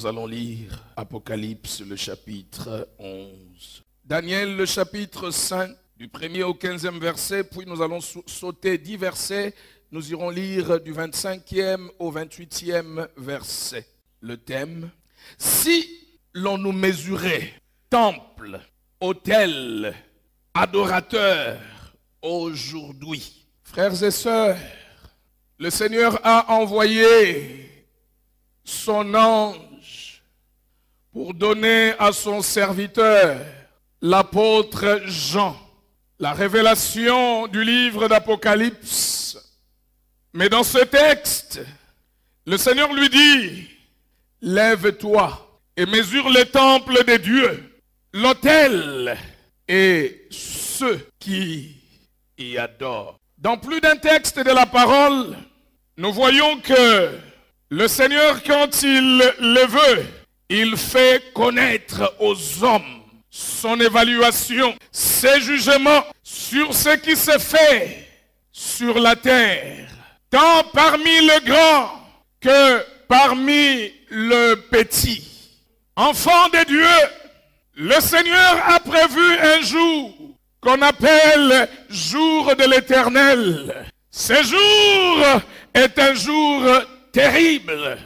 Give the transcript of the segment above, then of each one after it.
Nous allons lire Apocalypse, le chapitre 11. Daniel, le chapitre 5, du 1er au 15e verset, puis nous allons sauter 10 versets. Nous irons lire du 25e au 28e verset. Le thème: si l'on nous mesurait temple, autel, adorateur aujourd'hui. Frères et sœurs, le Seigneur a envoyé son ange pour donner à son serviteur, l'apôtre Jean, la révélation du livre d'Apocalypse. Mais dans ce texte, le Seigneur lui dit: lève-toi et mesure le temple des dieux, l'autel et ceux qui y adorent. Dans plus d'un texte de la parole, nous voyons que le Seigneur, quand il le veut, il fait connaître aux hommes son évaluation, ses jugements sur ce qui se fait sur la terre, tant parmi le grand que parmi le petit. Enfants de Dieu, le Seigneur a prévu un jour qu'on appelle jour de l'Éternel. Ce jour est un jour terrible,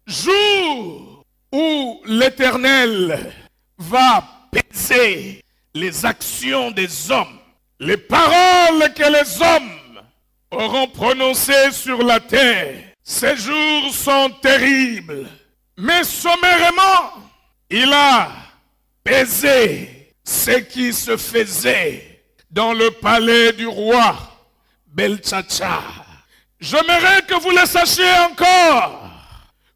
jour où l'Éternel va peser les actions des hommes, les paroles que les hommes auront prononcées sur la terre. Ces jours sont terribles, mais sommairement, il a pesé ce qui se faisait dans le palais du roi Beltchatsar. J'aimerais que vous le sachiez encore,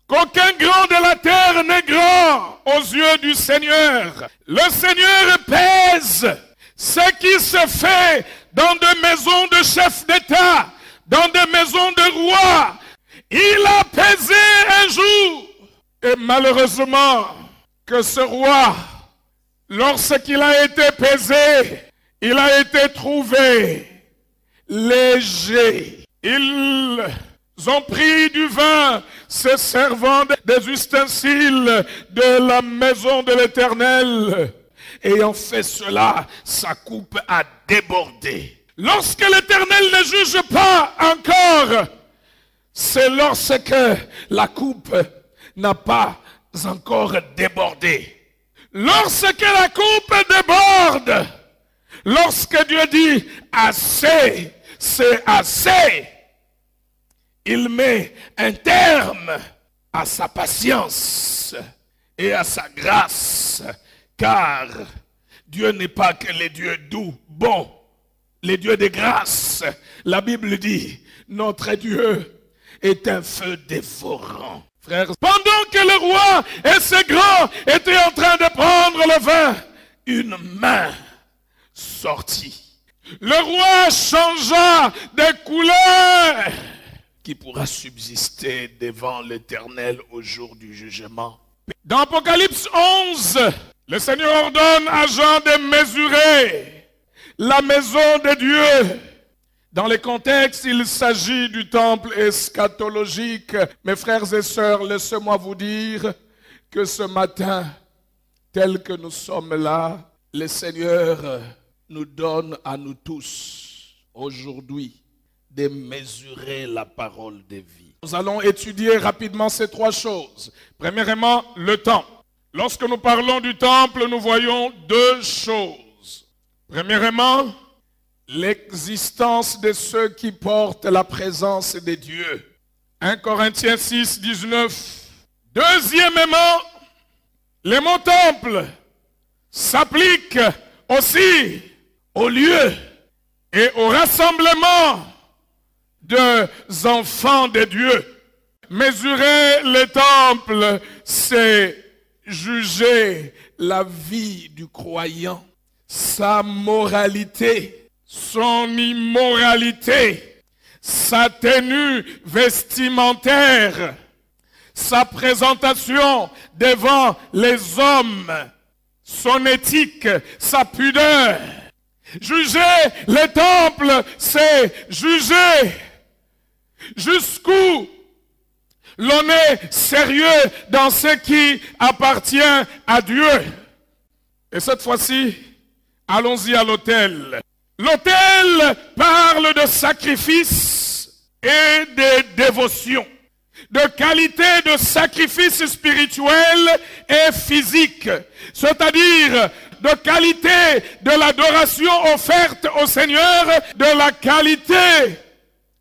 qu'aucun grand de la terre n'est grand aux yeux du Seigneur. Le Seigneur pèse ce qui se fait dans des maisons de chefs d'État, dans des maisons de rois. Il a pesé un jour. Et malheureusement, que ce roi, lorsqu'il a été pesé, il a été trouvé léger. Ils ont pris du vin, se servant des ustensiles de la maison de l'Éternel. Ayant fait cela, sa coupe a débordé. Lorsque l'Éternel ne juge pas encore, c'est lorsque la coupe n'a pas encore débordé. Lorsque la coupe déborde, lorsque Dieu dit assez, c'est assez, il met un terme à sa patience et à sa grâce, car Dieu n'est pas que les dieux doux, bons, les dieux de grâce. La Bible dit, notre Dieu est un feu dévorant. Frères, pendant que le roi et ses grands étaient en train de prendre le vin, une main sortit. Le roi changea de couleur. Qui pourra subsister devant l'Éternel au jour du jugement? Dans Apocalypse 11, le Seigneur ordonne à Jean de mesurer la maison de Dieu. Dans le contexte, il s'agit du temple eschatologique. Mes frères et sœurs, laissez-moi vous dire que ce matin, tel que nous sommes là, le Seigneur nous donne à nous tous, aujourd'hui, de mesurer la parole de vie. Nous allons étudier rapidement ces trois choses. Premièrement, le temple. Lorsque nous parlons du temple, nous voyons deux choses. Premièrement, l'existence de ceux qui portent la présence de Dieu. 1 Corinthiens 6, 19. Deuxièmement, le mot temple s'applique aussi au lieu et au rassemblement des enfants de Dieu. Mesurer le temple, c'est juger la vie du croyant, sa moralité, son immoralité, sa tenue vestimentaire, sa présentation devant les hommes, son éthique, sa pudeur. Juger le temple, c'est juger jusqu'où L'on est sérieux dans ce qui appartient à Dieu. Et cette fois-ci, allons-y à l'autel. L'autel parle de sacrifice et de dévotion, de qualité de sacrifice spirituel et physique, c'est-à-dire de qualité de l'adoration offerte au Seigneur, de la qualité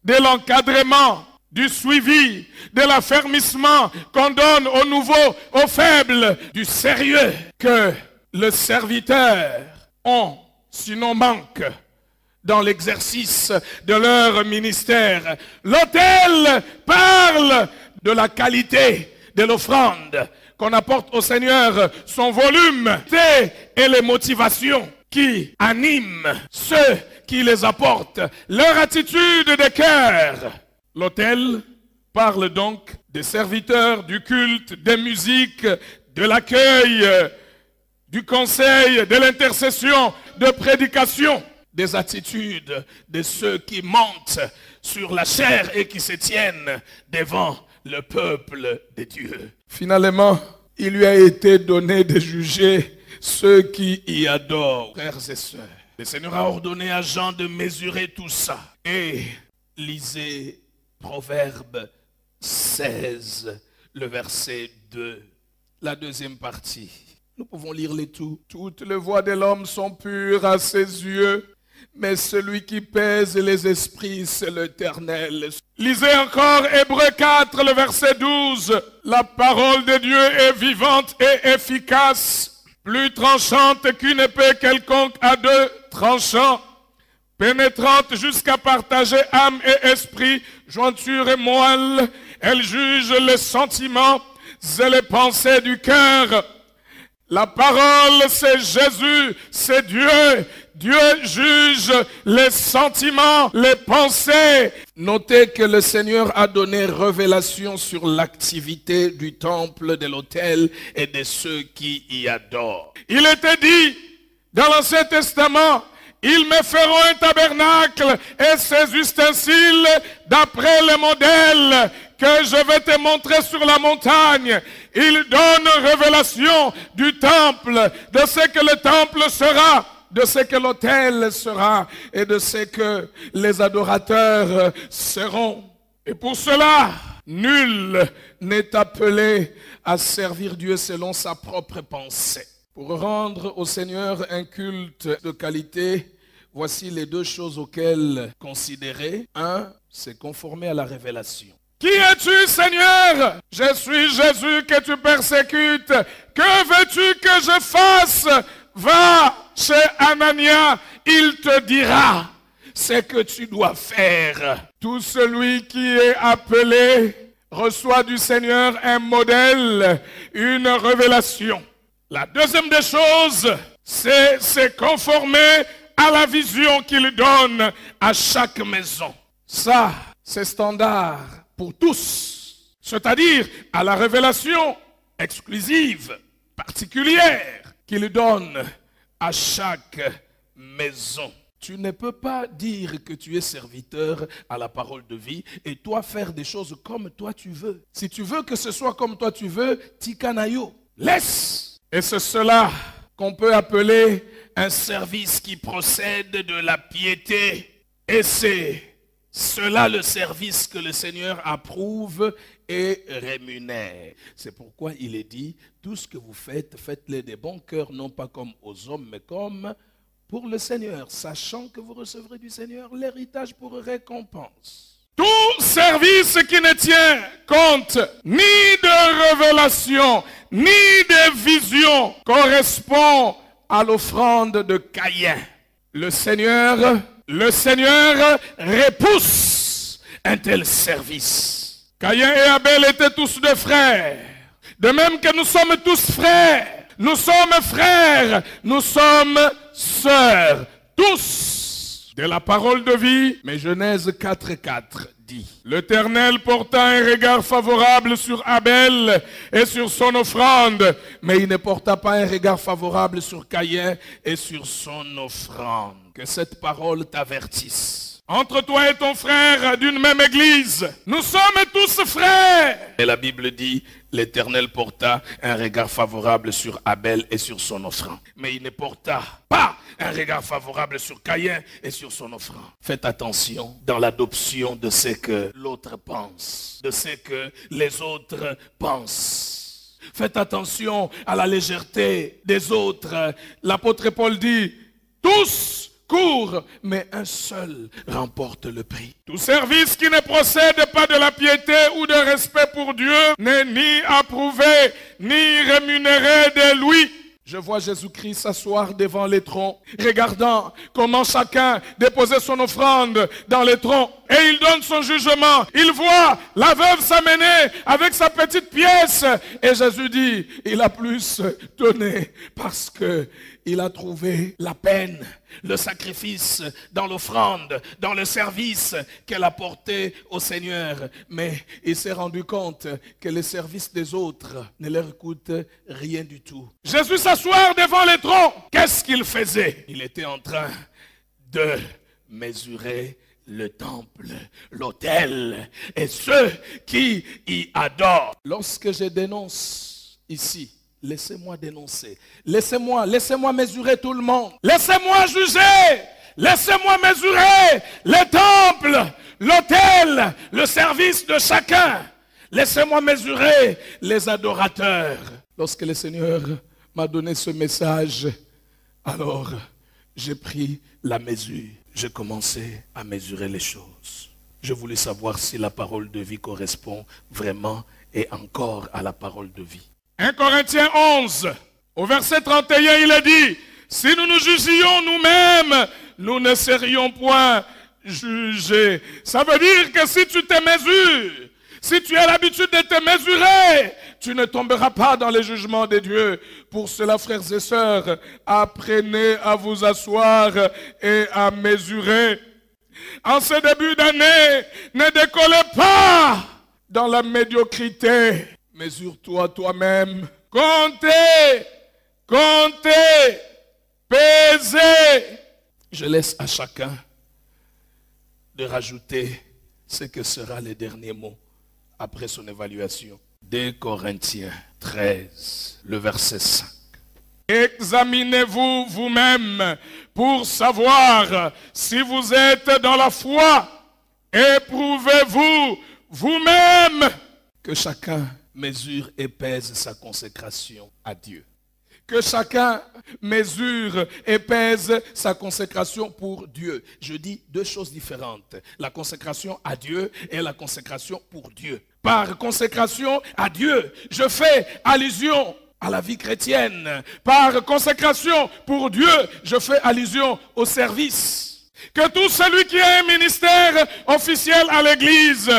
de l'encadrement, du suivi, de l'affermissement qu'on donne aux nouveaux, aux faibles, du sérieux que le serviteur ont, sinon manque, dans l'exercice de leur ministère. L'autel parle de la qualité de l'offrande qu'on apporte au Seigneur, son volume et les motivations qui animent ceux qui les apportent, leur attitude de cœur. L'autel parle donc des serviteurs, du culte, des musiques, de l'accueil, du conseil, de l'intercession, de prédication, des attitudes de ceux qui montent sur la chair et qui se tiennent devant le peuple de Dieu. Finalement, il lui a été donné de juger ceux qui y adorent. Frères et sœurs, le Seigneur a ordonné à Jean de mesurer tout ça. Et lisez Proverbe 16, le verset 2, la deuxième partie. Nous pouvons lire les tout. Toutes les voies de l'homme sont pures à ses yeux, mais celui qui pèse les esprits, c'est l'Éternel. Lisez encore Hébreux 4, le verset 12. La parole de Dieu est vivante et efficace, plus tranchante qu'une épée quelconque à deux tranchants, pénétrante jusqu'à partager âme et esprit, jointure et moelle. Elle juge les sentiments et les pensées du cœur. La parole, c'est Jésus, c'est Dieu. Dieu juge les sentiments, les pensées. Notez que le Seigneur a donné révélation sur l'activité du temple, de l'autel et de ceux qui y adorent. Il était dit dans l'Ancien Testament, ils me feront un tabernacle et ses ustensiles d'après le modèle que je vais te montrer sur la montagne. Il donne révélation du temple, de ce que le temple sera, de ce que l'autel sera et de ce que les adorateurs seront. Et pour cela, nul n'est appelé à servir Dieu selon sa propre pensée. Pour rendre au Seigneur un culte de qualité, voici les deux choses auxquelles considérer. Un, c'est conformer à la révélation. Qui es-tu, Seigneur? Je suis Jésus que tu persécutes. Que veux-tu que je fasse? Va chez Anania, il te dira ce que tu dois faire. Tout celui qui est appelé reçoit du Seigneur un modèle, une révélation. La deuxième des choses, c'est se conformer à la vision qu'il donne à chaque maison. Ça, c'est standard pour tous, c'est-à-dire à la révélation exclusive, particulière, qu'il donne à chaque maison. Tu ne peux pas dire que tu es serviteur à la parole de vie et toi faire des choses comme toi tu veux. Si tu veux que ce soit comme toi tu veux, tikanayo, laisse. Et c'est cela qu'on peut appeler un service qui procède de la piété. Et c'est cela le service que le Seigneur approuve et rémunère. C'est pourquoi il est dit, tout ce que vous faites, faites-le de bon cœur, non pas comme aux hommes, mais comme pour le Seigneur, sachant que vous recevrez du Seigneur l'héritage pour récompense. Tout service qui ne tient compte ni de révélation, ni de vision correspond à l'offrande de Caïn. Le Seigneur repousse un tel service. Caïn et Abel étaient tous deux frères. De même que nous sommes tous frères. Nous sommes frères, nous sommes sœurs, tous de la parole de vie. Mais Genèse 4:4 dit, l'Éternel porta un regard favorable sur Abel et sur son offrande, mais il ne porta pas un regard favorable sur Caïn et sur son offrande. Que cette parole t'avertisse. entre toi et ton frère d'une même église. Nous sommes tous frères. Et la Bible dit, l'Éternel porta un regard favorable sur Abel et sur son offrande. Mais il ne porta pas un regard favorable sur Caïn et sur son offrande. Faites attention dans l'adoption de ce que l'autre pense, de ce que les autres pensent. Faites attention à la légèreté des autres. L'apôtre Paul dit, tous courent, mais un seul remporte le prix. Tout service qui ne procède pas de la piété ou de respect pour Dieu n'est ni approuvé, ni rémunéré de lui. Je vois Jésus-Christ s'asseoir devant les troncs, regardant comment chacun déposait son offrande dans les troncs. Et il donne son jugement. Il voit la veuve s'amener avec sa petite pièce. Et Jésus dit, il a plus donné parce que il a trouvé la peine, le sacrifice dans l'offrande, dans le service qu'elle a porté au Seigneur. Mais il s'est rendu compte que le service des autres ne leur coûte rien du tout. Jésus s'asseoir devant les troncs. Qu'est-ce qu'il faisait? Il était en train de mesurer le temple, l'autel et ceux qui y adorent. Lorsque je dénonce ici, laissez-moi dénoncer. Laissez-moi mesurer tout le monde. Laissez-moi juger. Laissez-moi mesurer le temple, l'autel, le service de chacun. Laissez-moi mesurer les adorateurs. Lorsque le Seigneur m'a donné ce message, alors j'ai pris la mesure. J'ai commencé à mesurer les choses. Je voulais savoir si la parole de vie correspond vraiment et encore à la parole de vie. 1 Corinthiens 11, au verset 31, il est dit, si nous nous jugions nous-mêmes, nous ne serions point jugés. Ça veut dire que si tu te mesures, si tu as l'habitude de te mesurer, tu ne tomberas pas dans les jugements de Dieu. Pour cela, frères et sœurs, apprenez à vous asseoir et à mesurer. En ce début d'année, ne décollez pas dans la médiocrité. Mesure-toi toi-même. Comptez, pesez. Je laisse à chacun de rajouter ce que sera le dernier mot après son évaluation. 2 Corinthiens 13, le verset 5. Examinez-vous vous-même pour savoir si vous êtes dans la foi. Éprouvez-vous vous-même. Que chacun mesure et pèse sa consécration à Dieu. Que chacun mesure et pèse sa consécration pour Dieu. Je dis deux choses différentes. La consécration à Dieu et la consécration pour Dieu. Par consécration à Dieu, je fais allusion à la vie chrétienne. Par consécration pour Dieu, je fais allusion au service. Que tout celui qui a un ministère officiel à l'Église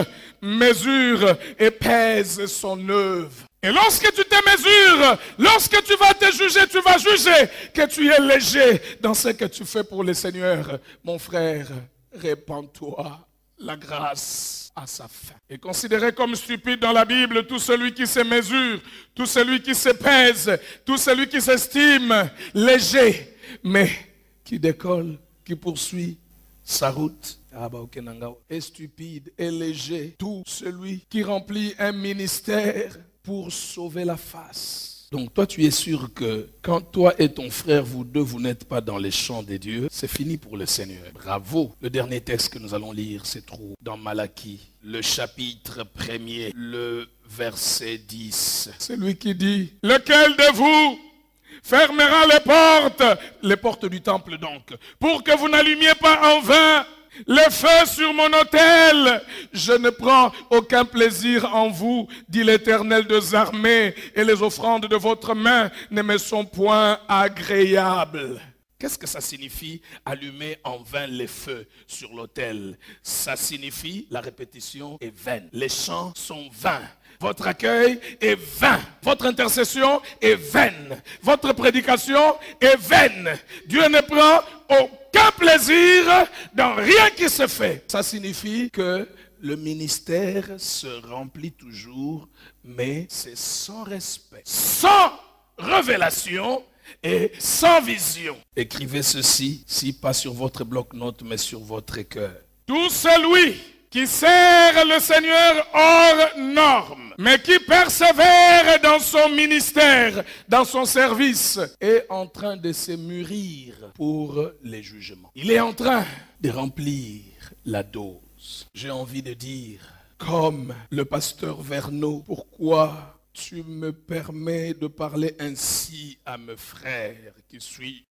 mesure et pèse son œuvre. Et lorsque tu te mesures, lorsque tu vas te juger, tu vas juger que tu es léger dans ce que tu fais pour le Seigneur. Mon frère, répands-toi la grâce à sa fin. Et considérez comme stupide dans la Bible tout celui qui se mesure, tout celui qui se pèse, tout celui qui s'estime léger, mais qui décolle, qui poursuit sa route. Est stupide et léger tout celui qui remplit un ministère pour sauver la face. Donc toi tu es sûr que quand toi et ton frère, vous deux, vous n'êtes pas dans les champs de Dieu, c'est fini pour le Seigneur. Bravo. Le dernier texte que nous allons lire se trouve dans Malachie, le chapitre 1er, le verset 10. C'est lui qui dit, lequel de vous fermera les portes du temple donc, pour que vous n'allumiez pas en vain le feu sur mon autel. Je ne prends aucun plaisir en vous, dit l'Éternel des armées, et les offrandes de votre main ne me sont point agréables. Qu'est-ce que ça signifie allumer en vain les feux sur l'autel? Ça signifie, la répétition est vaine. Les chants sont vains. Votre accueil est vain. Votre intercession est vaine. Votre prédication est vaine. Dieu ne prend aucun plaisir dans rien qui se fait. Ça signifie que le ministère se remplit toujours, mais c'est sans respect, sans révélation et sans vision. Écrivez ceci, si pas sur votre bloc-notes, mais sur votre cœur. Tout celui qui sert le Seigneur hors norme, mais qui persévère dans son ministère, dans son service, est en train de se mûrir pour les jugements. Il est en train de remplir la dose. J'ai envie de dire, comme le pasteur Verneau, pourquoi tu me permets de parler ainsi à mes frères qui suivent?